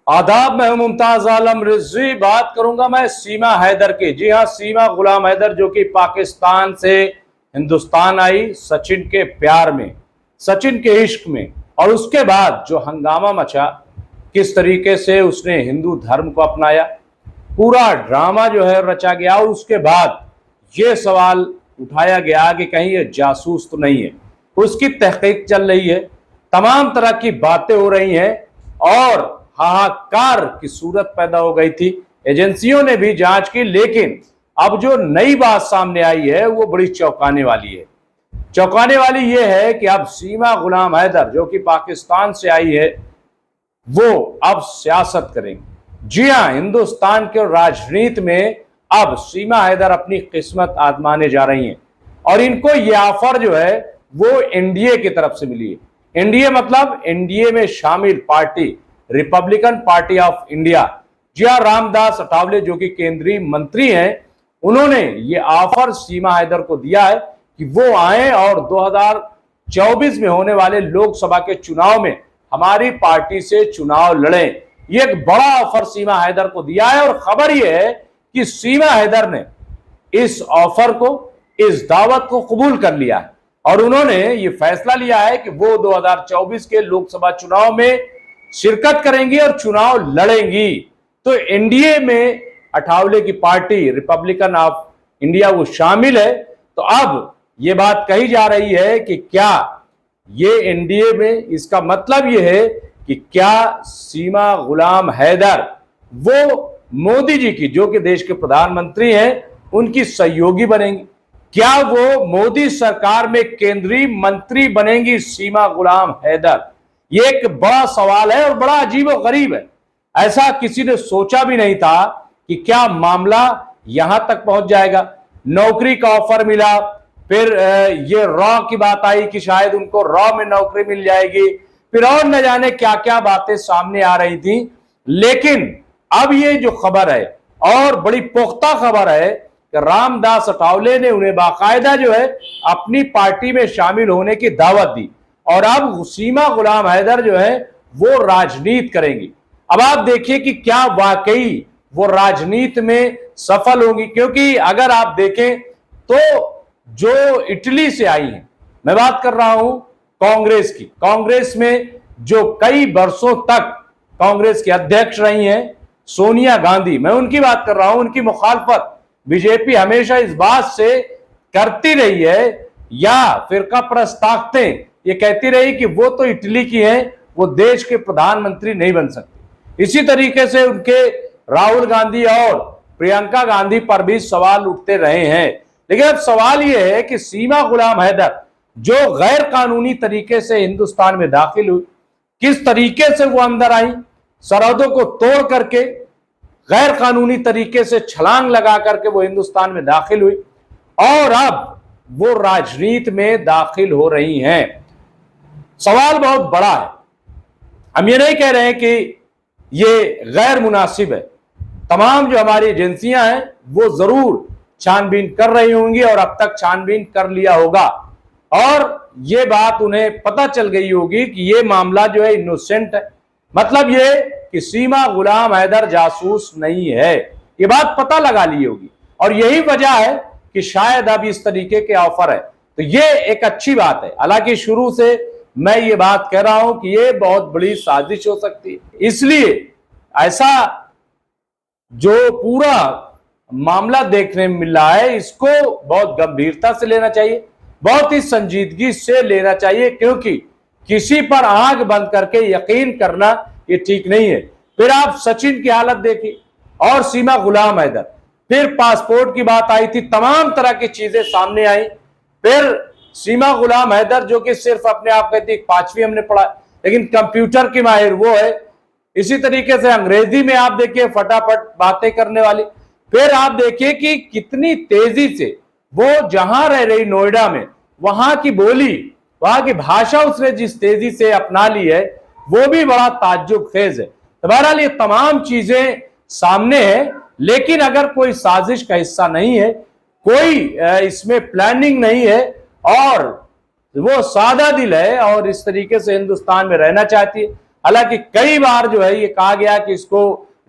आदाब, मैं हूं मुमताज आलम रिजवी। बात करूंगा मैं सीमा हैदर की। जी हां, सीमा गुलाम हैदर जो कि पाकिस्तान से हिंदुस्तान आई सचिन के प्यार में, सचिन के इश्क में, और उसके बाद जो हंगामा मचा, किस तरीके से उसने हिंदू धर्म को अपनाया, पूरा ड्रामा जो है रचा गया। और उसके बाद ये सवाल उठाया गया कि कहीं ये जासूस तो नहीं है। उसकी तहकीक चल रही है, तमाम तरह की बातें हो रही हैं और हाहाकार की सूरत पैदा हो गई थी। एजेंसियों ने भी जांच की, लेकिन अब जो नई बात सामने आई है वो बड़ी चौंकाने वाली है। चौंकाने वाली ये है कि अब सीमा गुलाम हैदर जो कि पाकिस्तान से आई है, वो अब सियासत करेंगे। जी हां, हिंदुस्तान के राजनीति में अब सीमा हैदर अपनी किस्मत आजमाने जा रही हैं और इनको ये ऑफर जो है वो एनडीए की तरफ से मिली है। एनडीए मतलब एनडीए में शामिल party Republican Party of India. जी हां, रामदास अठावले जो कि केंद्रीय मंत्री हैं, उन्होंने ये ऑफर सीमा हैदर को दिया है कि वो आए और 2024 में होने वाले लोकसभा के चुनाव में हमारी पार्टी से चुनाव लड़ें। ये एक बड़ा ऑफर सीमा हैदर को दिया है और खबर यह है कि सीमा हैदर ने इस ऑफर को, इस दावत को कबूल कर लिया है और उन्होंने ये फैसला लिया है कि वो 2024 के लोकसभा चुनाव में शिरकत करेंगी और चुनाव लड़ेंगी। तो एनडीए में अठावले की पार्टी रिपब्लिकन ऑफ इंडिया वो शामिल है। तो अब ये बात कही जा रही है कि क्या ये एनडीए में, इसका मतलब ये है कि क्या सीमा गुलाम हैदर वो मोदी जी की, जो कि देश के प्रधानमंत्री हैं, उनकी सहयोगी बनेंगी? क्या वो मोदी सरकार में केंद्रीय मंत्री बनेंगी सीमा गुलाम हैदर? ये एक बड़ा सवाल है और बड़ा अजीबोगरीब है। ऐसा किसी ने सोचा भी नहीं था कि क्या मामला यहां तक पहुंच जाएगा। नौकरी का ऑफर मिला, फिर ये रॉ की बात आई कि शायद उनको रॉ में नौकरी मिल जाएगी, फिर और न जाने क्या क्या बातें सामने आ रही थी। लेकिन अब ये जो खबर है और बड़ी पुख्ता खबर है कि रामदास अठावले ने उन्हें बाकायदा जो है अपनी पार्टी में शामिल होने की दावत दी और अब सीमा गुलाम हैदर जो है वो राजनीति करेंगी। अब आप देखिए कि क्या वाकई वो राजनीति में सफल होंगी, क्योंकि अगर आप देखें तो जो इटली से आई हैं, मैं बात कर रहा हूं कांग्रेस की, कांग्रेस में जो कई वर्षों तक कांग्रेस की अध्यक्ष रही हैं सोनिया गांधी, मैं उनकी बात कर रहा हूं। उनकी मुखालफत बीजेपी हमेशा इस बात से करती रही है, या फिरका परस्त ताकतें ये कहती रही कि वो तो इटली की हैं, वो देश के प्रधानमंत्री नहीं बन सकते। इसी तरीके से उनके राहुल गांधी और प्रियंका गांधी पर भी सवाल उठते रहे हैं। लेकिन अब सवाल यह है कि सीमा गुलाम हैदर जो गैर कानूनी तरीके से हिंदुस्तान में दाखिल हुई, किस तरीके से वो अंदर आई, सरहदों को तोड़ करके गैर कानूनी तरीके से छलांग लगा करके वो हिंदुस्तान में दाखिल हुई और अब वो राजनीति में दाखिल हो रही हैं। सवाल बहुत बड़ा है। हम ये नहीं कह रहे हैं कि ये गैर मुनासिब है। तमाम जो हमारी एजेंसियां हैं वो जरूर छानबीन कर रही होंगी और अब तक छानबीन कर लिया होगा और ये बात उन्हें पता चल गई होगी कि ये मामला जो है इनोसेंट है। मतलब ये कि सीमा गुलाम हैदर जासूस नहीं है, ये बात पता लगा ली होगी और यही वजह है कि शायद अब इस तरीके के ऑफर है। तो ये एक अच्छी बात है। हालांकि शुरू से मैं ये बात कह रहा हूं कि ये बहुत बड़ी साजिश हो सकती है, इसलिए ऐसा जो पूरा मामला देखने में मिल रहा है इसको बहुत गंभीरता से लेना चाहिए, बहुत ही संजीदगी से लेना चाहिए, क्योंकि किसी पर आंख बंद करके यकीन करना ये ठीक नहीं है। फिर आप सचिन की हालत देखिए और सीमा गुलाम हैदर, फिर पासपोर्ट की बात आई थी, तमाम तरह की चीजें सामने आई। फिर सीमा गुलाम हैदर जो कि सिर्फ अपने आप कहती, 5वीं हमने पढ़ा, लेकिन कंप्यूटर की माहिर वो है। इसी तरीके से अंग्रेजी में आप देखिए फटाफट बातें करने वाली। फिर आप देखिए कि कितनी तेजी से वो जहां रह रही नोएडा में, वहां की बोली, वहां की भाषा उसने जिस तेजी से अपना ली है वो भी बड़ा ताज्जुब खेज है। तो बहरहाल ये तमाम चीजें सामने है, लेकिन अगर कोई साजिश का हिस्सा नहीं है, कोई इसमें प्लानिंग नहीं है और वो सादा दिल है और इस तरीके से हिंदुस्तान में रहना चाहती है, हालांकि कई बार जो है ये कहा गया कि इसको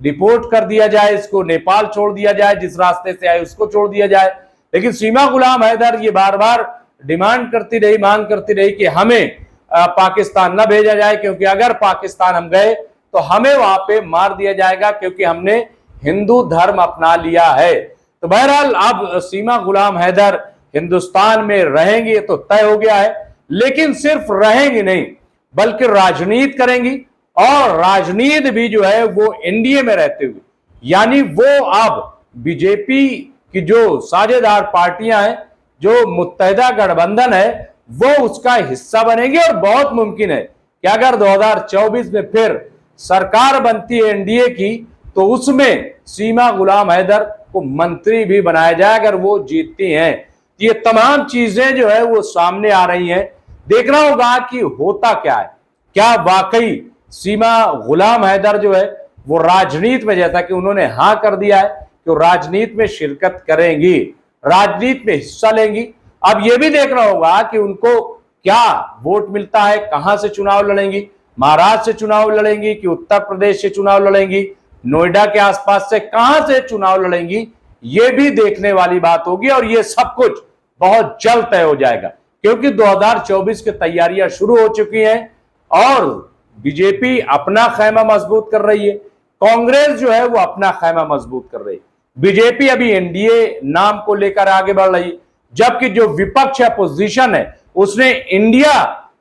रिपोर्ट कर दिया जाए, इसको नेपाल छोड़ दिया जाए, जिस रास्ते से आए उसको छोड़ दिया जाए, लेकिन सीमा गुलाम हैदर ये बार बार डिमांड करती रही, मांग करती रही कि हमें पाकिस्तान न भेजा जाए, क्योंकि अगर पाकिस्तान हम गए तो हमें वहां पे मार दिया जाएगा, क्योंकि हमने हिंदू धर्म अपना लिया है। तो बहरहाल अब सीमा गुलाम हैदर हिंदुस्तान में रहेंगी तो तय हो गया है, लेकिन सिर्फ रहेंगी नहीं बल्कि राजनीति करेंगी, और राजनीति भी जो है वो एनडीए में रहते हुए, यानी वो अब बीजेपी की जो साझेदार पार्टियां हैं, जो मुत्तहिदा गठबंधन है, वो उसका हिस्सा बनेंगे। और बहुत मुमकिन है कि अगर 2024 में फिर सरकार बनती है एनडीए की, तो उसमें सीमा गुलाम हैदर को मंत्री भी बनाया जाए अगर वो जीतती हैं। ये तमाम चीजें जो है वो सामने आ रही हैं। देखना होगा कि होता क्या है, क्या वाकई सीमा गुलाम हैदर जो है वो राजनीति में, जैसा कि उन्होंने हां कर दिया है कि राजनीति में शिरकत करेंगी, राजनीति में हिस्सा लेंगी। अब यह भी देखना होगा कि उनको क्या वोट मिलता है, कहां से चुनाव लड़ेंगी, महाराष्ट्र से चुनाव लड़ेंगी कि उत्तर प्रदेश से चुनाव लड़ेंगी, नोएडा के आसपास से कहां से चुनाव लड़ेंगी, ये भी देखने वाली बात होगी। और ये सब कुछ बहुत जल्द तय हो जाएगा, क्योंकि 2024 की तैयारियां शुरू हो चुकी हैं और बीजेपी अपना खैमा मजबूत कर रही है, कांग्रेस जो है वो अपना खैमा मजबूत कर रही है, बीजेपी अभी एनडीए नाम को लेकर आगे बढ़ रही है, जबकि जो विपक्ष है, अपोजिशन है, उसने इंडिया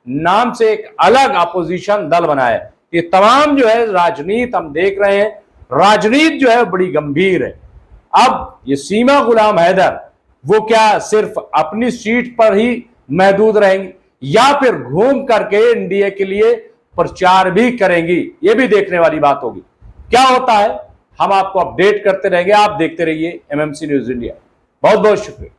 नाम से एक अलग अपोजिशन दल बनाया है। ये तमाम जो है राजनीति हम देख रहे हैं, राजनीति जो है बड़ी गंभीर है। अब ये सीमा गुलाम हैदर वो क्या सिर्फ अपनी सीट पर ही महदूद रहेंगी या फिर घूम करके एनडीए के लिए प्रचार भी करेंगी, ये भी देखने वाली बात होगी। क्या होता है हम आपको अपडेट करते रहेंगे। आप देखते रहिए एमएमसी न्यूज इंडिया। बहुत बहुत शुक्रिया।